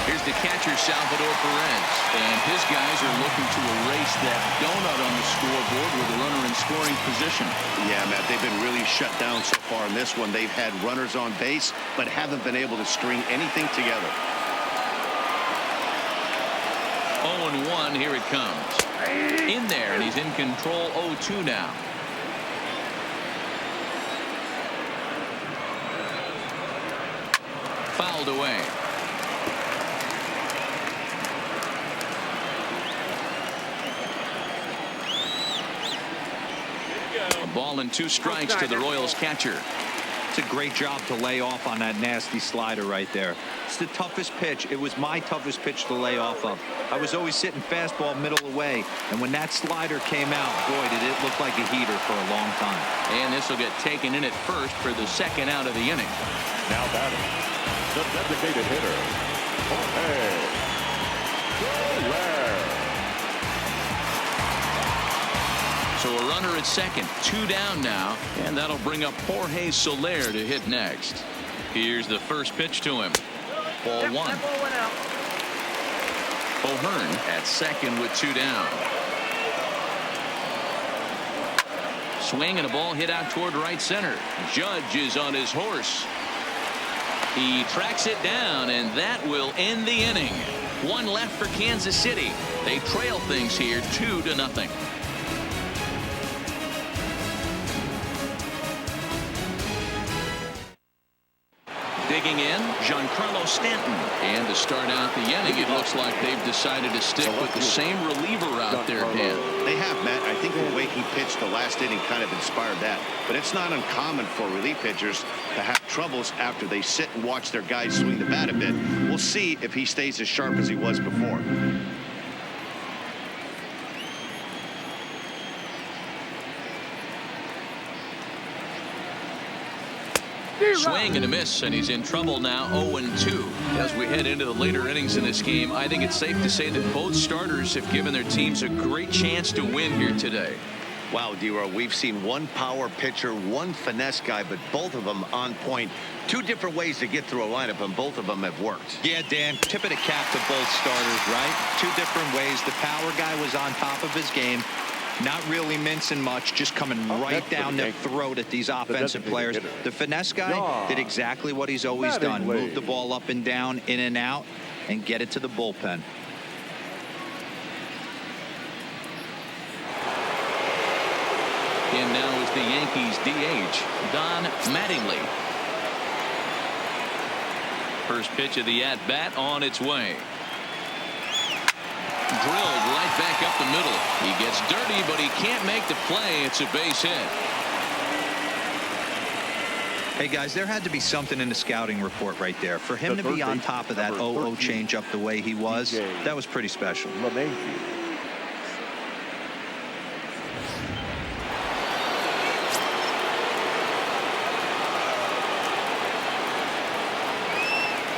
Here's the catcher, Salvador Perez. And his guys are looking to erase that donut on the scoreboard with a runner in scoring position. Yeah, Matt, they've been really shut down so far in this one. They've had runners on base, but haven't been able to string anything together. 0-1, here it comes. In there, and he's in control. 0-2 now. Fouled away. Ball and 2 strikes to the Royals catcher. It's a great job to lay off on that nasty slider right there. It's the toughest pitch. It was my toughest pitch to lay off of. I was always sitting fastball middle away, and when that slider came out, boy, did it look like a heater for a long time. And this will get taken in at first for the 2nd out of the inning. Now batting, the designated hitter, Jorge Soler. So a runner at 2nd, 2 down now, and that'll bring up Jorge Soler to hit next. Here's the first pitch to him. Ball 1. O'Hearn at 2nd with 2 down. Swing and a ball hit out toward right center. Judge is on his horse. He tracks it down, and that will end the inning. 1 left for Kansas City. They trail things here 2-0. Digging in, Giancarlo Stanton. And to start out the inning, it looks like they've decided to stick with the same reliever out there, Dan. They have, Matt. I think the way he pitched the last inning kind of inspired that. But it's not uncommon for relief pitchers to have troubles after they sit and watch their guys swing the bat a bit. We'll see if he stays as sharp as he was before. Swing and a miss, and he's in trouble now. 0-2 as we head into the later innings in this game. I think it's safe to say that both starters have given their teams a great chance to win here today. Wow, D-Row, we've seen one power pitcher, one finesse guy, but both of them on point. 2 different ways to get through a lineup, and both of them have worked. Yeah, Dan, tip of the cap to both starters, right? 2 different ways. The power guy was on top of his game. Not really mincing much, just coming right down their throat at these offensive players. The finesse guy did exactly what he's always done. Move the ball up and down, in and out, and get it to the bullpen. And now is the Yankees DH, Don Mattingly. First pitch of the at-bat on its way. Drilled right back up the middle. He gets dirty, but he can't make the play. It's a base hit. Hey, guys, there had to be something in the scouting report right there. For him to be on top of that 0-0 changeup the way he was, that was pretty special.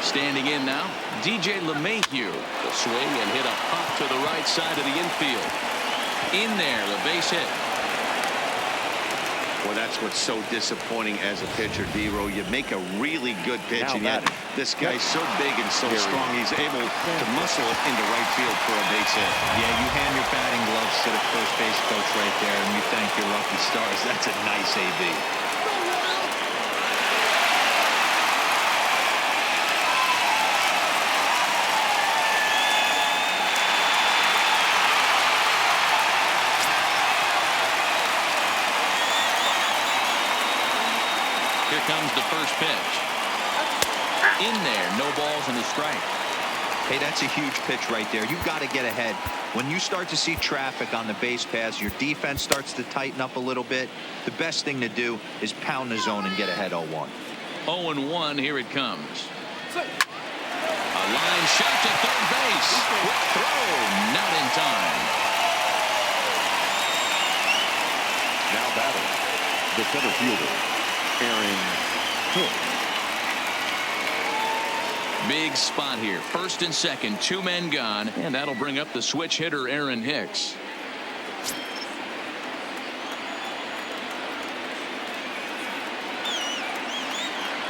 Standing in now, DJ LeMahieu. The swing and hit a pop to the right side of the infield. In there, a base hit. Well, that's what's so disappointing as a pitcher, D-Row. You make a really good pitch, and yet this guy's so big and so strong, he's able to muscle it into right field for a base hit. Yeah, you hand your batting gloves to the first base coach right there, and you thank your lucky stars. That's a nice AB. Here comes the first pitch. In there, no balls and a strike. Hey, that's a huge pitch right there. You've got to get ahead. When you start to see traffic on the base paths, your defense starts to tighten up a little bit. The best thing to do is pound the zone and get ahead 0-1. 0-1, here it comes. A line shot to third base. Quick throw, not in time. Now batting, the center fielder, Aaron Hicks. Big spot here. First and second, 2 men gone, and that'll bring up the switch hitter, Aaron Hicks.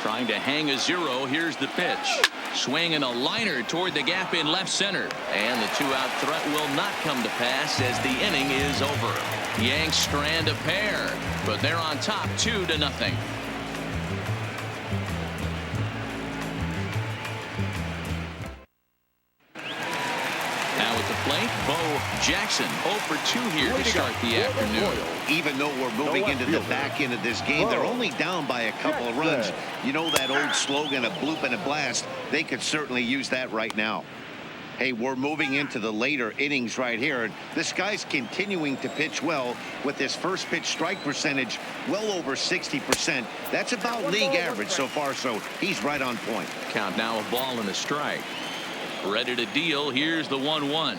Trying to hang a 0. Here's the pitch. Swing and a liner toward the gap in left center. And the 2-out threat will not come to pass as the inning is over. Yanks strand a pair, but they're on top 2-0. Now at the plate, Bo Jackson 0 for 2 here to start the afternoon. Even though we're moving into the back end of this game, they're only down by a couple of runs. You know that old slogan, a bloop and a blast? They could certainly use that right now. Hey, we're moving into the later innings right here. And this guy's continuing to pitch well with his first pitch strike percentage well over 60%. That's about league average so far, so he's right on point. Count now, a ball and a strike. Ready to deal. Here's the 1-1.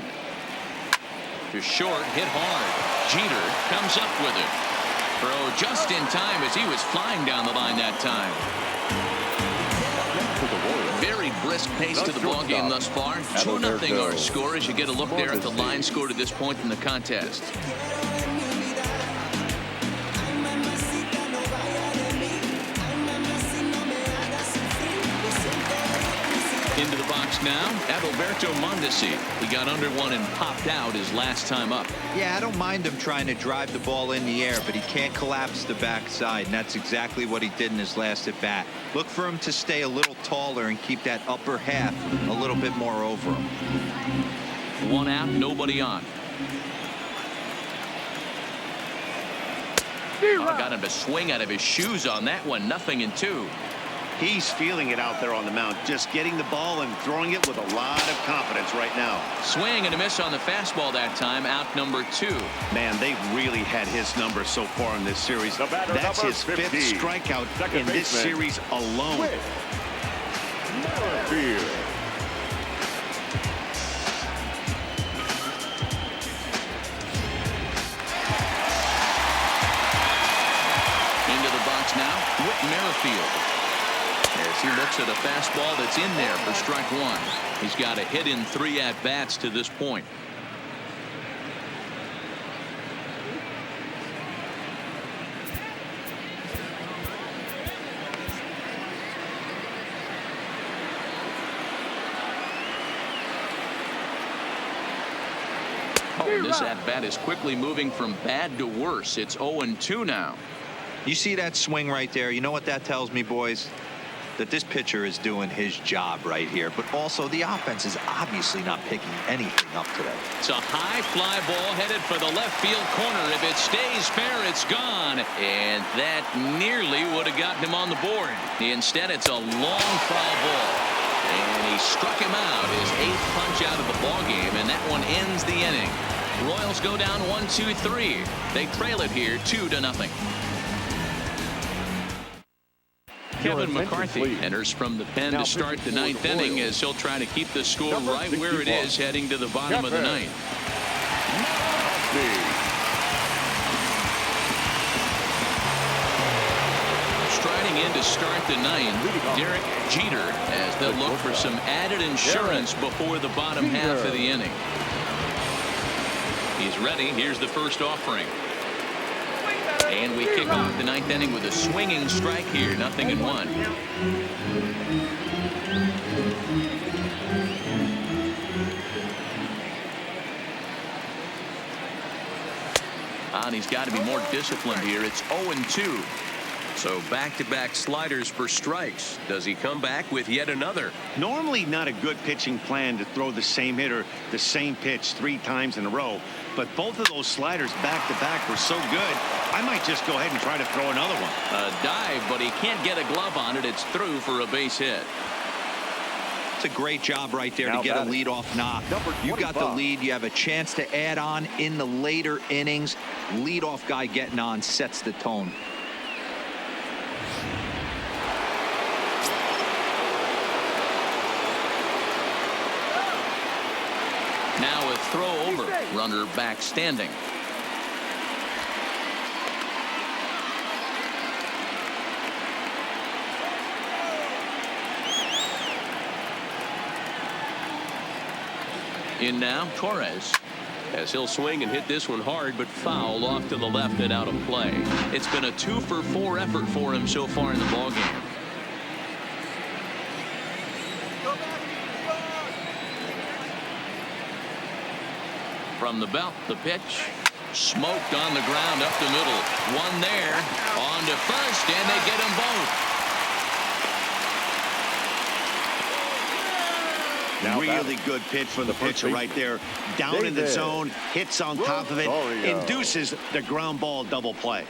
To short, hit hard. Jeter comes up with it. Throw just in time as he was flying down the line that time. Very brisk pace to the ball game thus far. 2-0 our score as you get a look there at the line score to this point in the contest. Into the box now, Adalberto Mondesi. He got under one and popped out his last time up. Yeah, I don't mind him trying to drive the ball in the air, but he can't collapse the backside, and that's exactly what he did in his last at bat. Look for him to stay a little taller and keep that upper half a little bit more over him. 1 out, nobody on. Got him to swing out of his shoes on that one. 0-2. He's feeling it out there on the mound, just getting the ball and throwing it with a lot of confidence right now. Swing and a miss on the fastball that time. Out number 2. Man, they've really had his number so far in this series. That's his 5th strikeout in this series alone. Into the box now, Whit Merrifield. As he looks at a fastball that's in there for strike 1. He's got a hit in 3 at-bats to this point. Oh, this at-bat is quickly moving from bad to worse. It's 0-2 now. You see that swing right there? You know what that tells me, boys? That this pitcher is doing his job right here, but also the offense is obviously not picking anything up today. It's a high fly ball headed for the left field corner. If it stays fair, it's gone. And that nearly would have gotten him on the board. Instead, it's a long foul ball. And he struck him out, his 8th punch out of the ball game, and that one ends the inning. Royals go down 1-2-3. They trail it here 2-0. Kevin McCarthy enters from the pen to start the 9th inning as he'll try to keep the score right where it is heading to the bottom of the 9th. Striding in to start the 9th, Derek Jeter, as they'll look for some added insurance before the bottom half of the inning. He's ready. Here's the first offering. And we kick off the 9th inning with a swinging strike here. 0-1. And he's got to be more disciplined here. It's 0-2. So back-to-back sliders for strikes. Does he come back with yet another? Normally not a good pitching plan to throw the same hitter the same pitch 3 times in a row, but both of those sliders back-to-back were so good, I might just go ahead and try to throw another one. A dive, but he can't get a glove on it. It's through for a base hit. It's a great job right there to get a leadoff knock. You got the lead. You have a chance to add on in the later innings. Leadoff guy getting on sets the tone. Now a throw over. Runner back standing. In now, Torres. As he'll swing and hit this one hard, but foul off to the left and out of play. It's been a 2-for-4 effort for him so far in the ballgame. From the belt, the pitch. Smoked on the ground up the middle. One there. On to first, and they get them both. Really good pitch for the pitcher right there. Down in the zone, hits on top of it, induces the ground ball double play.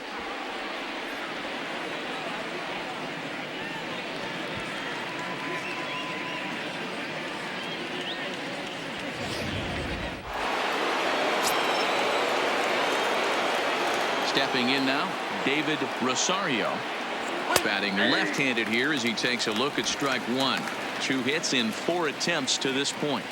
Stepping in now, David Rosario. Batting left-handed here as he takes a look at strike one. 2 hits in 4 attempts to this point.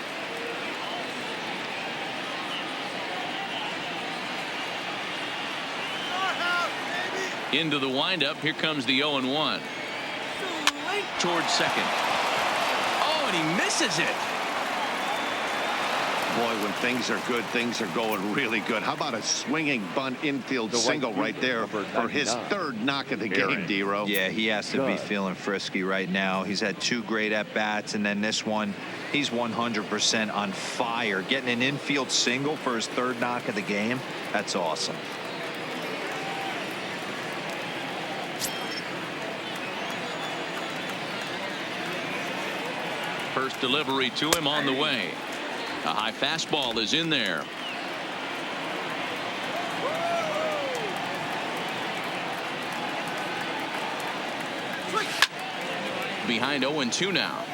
Into the windup. Here comes the 0-1. Towards second. Oh, and he misses it. Boy, when things are good, things are going really good. How about a swinging bunt infield single right there for his 3rd knock of the game, D-Ro? Yeah, he has to be feeling frisky right now. He's had 2 great at-bats, and then this one, he's 100% on fire. Getting an infield single for his 3rd knock of the game, that's awesome. First delivery to him on the way. A high fastball is in there. Behind 0-2 now.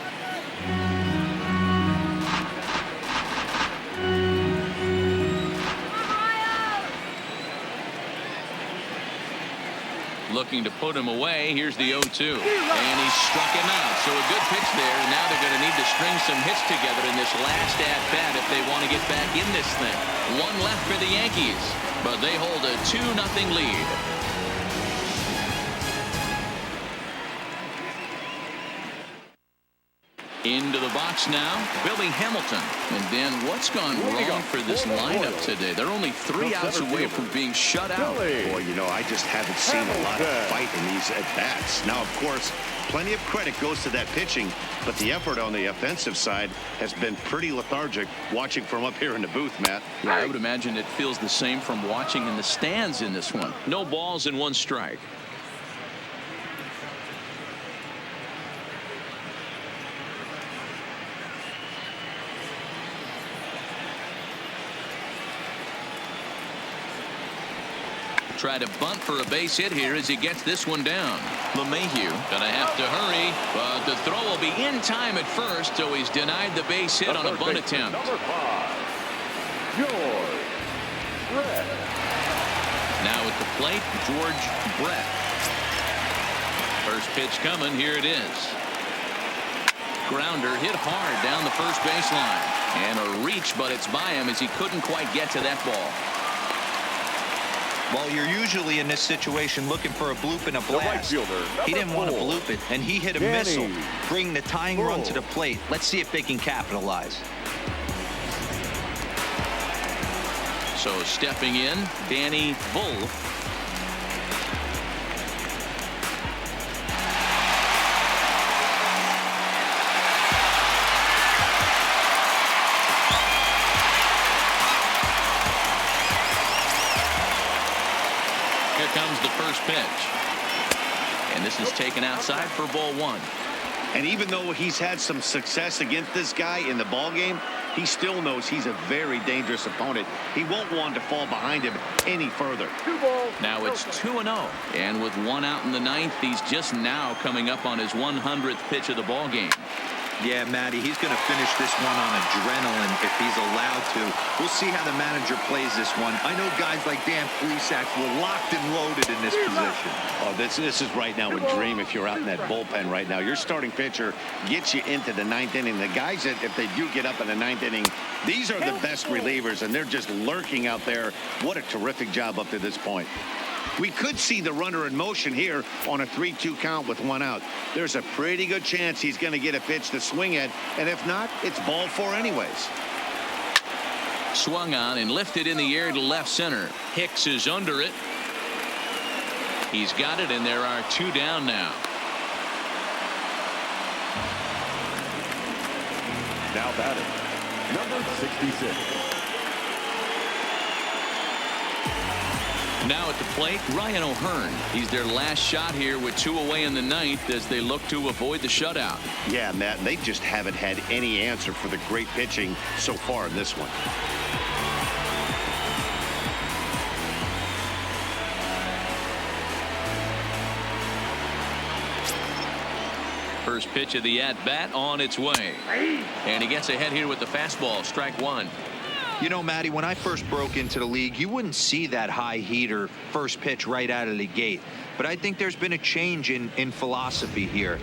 Looking to put him away. Here's the 0-2. And he struck him out. So a good pitch there. And now they're going to need to string some hits together in this last at-bat if they want to get back in this thing. 1 left for the Yankees. But they hold a 2-0 lead. Into the box now, Billy Hamilton. And Dan, what's gone wrong for this lineup today? They're only 3 outs away from being shut out. Boy, you know, I just haven't seen a lot of fight in these at-bats. Now, of course, plenty of credit goes to that pitching, but the effort on the offensive side has been pretty lethargic watching from up here in the booth, Matt. Yeah, I would imagine it feels the same from watching in the stands in this one. No balls and 1 strike. Try to bunt for a base hit here as he gets this one down. LeMahieu gonna have to hurry, but the throw will be in time at first, so he's denied the base hit on a bunt attempt. Number 5, George Brett. Now at the plate, George Brett. First pitch coming. Here it is. Grounder hit hard down the first baseline, and a reach, but it's by him as he couldn't quite get to that ball. Well, you're usually in this situation looking for a bloop and a blast. He didn't want to bloop it, and he hit a missile, bringing the tying run to the plate. Let's see if they can capitalize. So stepping in, Danny Bull. Comes the first pitch, and this is taken outside for ball 1. And even though he's had some success against this guy in the ball game, he still knows he's a very dangerous opponent. He won't want to fall behind him any further. Now it's 2-0, and with 1 out in the 9th, he's just now coming up on his 100th pitch of the ball game. Yeah, Matty, he's going to finish this one on adrenaline if he's allowed to. We'll see how the manager plays this one. I know guys like Dan Plesac were locked and loaded in this position. Oh, this is right now a dream if you're out in that bullpen right now. Your starting pitcher gets you into the 9th inning. The guys that, if they do get up in the 9th inning, these are the best relievers, and they're just lurking out there. What a terrific job up to this point. We could see the runner in motion here on a 3-2 count with 1 out. There's a pretty good chance he's going to get a pitch to swing at, and if not, it's ball 4 anyways. Swung on and lifted in the air to left center. Hicks is under it. He's got it, and there are 2 down now. Now batting, number 66. Now at the plate, Ryan O'Hearn. He's their last shot here with 2 away in the 9th as they look to avoid the shutout. Yeah, Matt, and they just haven't had any answer for the great pitching so far in this one. First pitch of the at-bat on its way. And he gets ahead here with the fastball, strike 1. You know, Matty, when I first broke into the league, you wouldn't see that high heater first pitch right out of the gate. But I think there's been a change in philosophy here.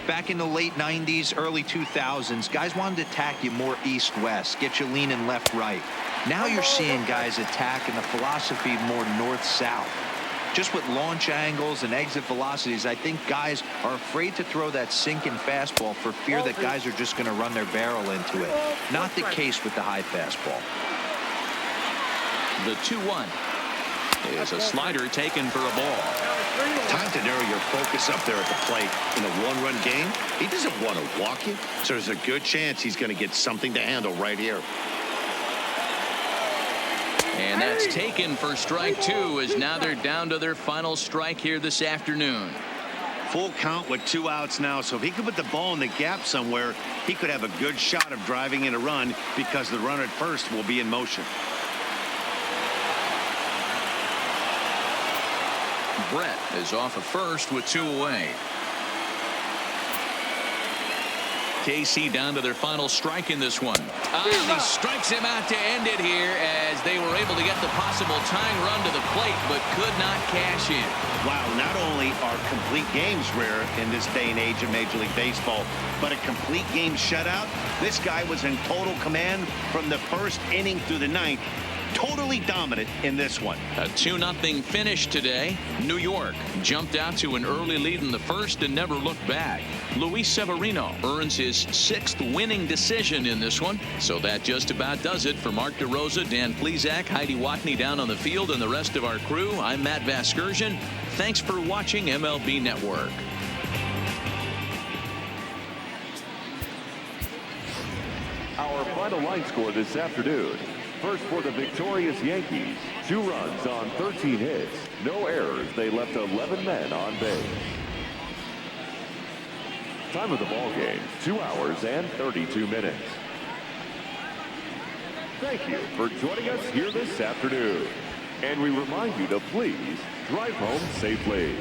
Back in the late 90s, early 2000s, guys wanted to attack you more east-west, get you leaning left-right. Now you're seeing guys attack in the philosophy more north-south. Just with launch angles and exit velocities, I think guys are afraid to throw that sinking fastball for fear that guys are just going to run their barrel into it. Not the case with the high fastball. The 2-1 is a slider taken for a ball. Time to narrow your focus up there at the plate. In a one-run game, he doesn't want to walk you, so there's a good chance he's going to get something to handle right here. And that's taken for strike 2, as now they're down to their final strike here this afternoon. Full count with 2 outs now, so if he could put the ball in the gap somewhere, he could have a good shot of driving in a run because the runner at first will be in motion. Brett is off of first with 2 away. KC down to their final strike in this one. And he strikes him out to end it here, as they were able to get the possible tying run to the plate but could not cash in. Wow, not only are complete games rare in this day and age of Major League Baseball, but a complete game shutout. This guy was in total command from the first inning through the 9th. Totally dominant in this one. A 2-0 finish today. New York jumped out to an early lead in the first and never looked back. Luis Severino earns his 6th winning decision in this one. So that just about does it for Mark DeRosa, Dan Plesac, Heidi Watney down on the field, and the rest of our crew. I'm Matt Vasgersian. Thanks for watching MLB Network. Our final line score this afternoon. First for the victorious Yankees, 2 runs on 13 hits, no errors. They left 11 men on base. Time of the ball game, 2 hours and 32 minutes. Thank you for joining us here this afternoon. And we remind you to please drive home safely.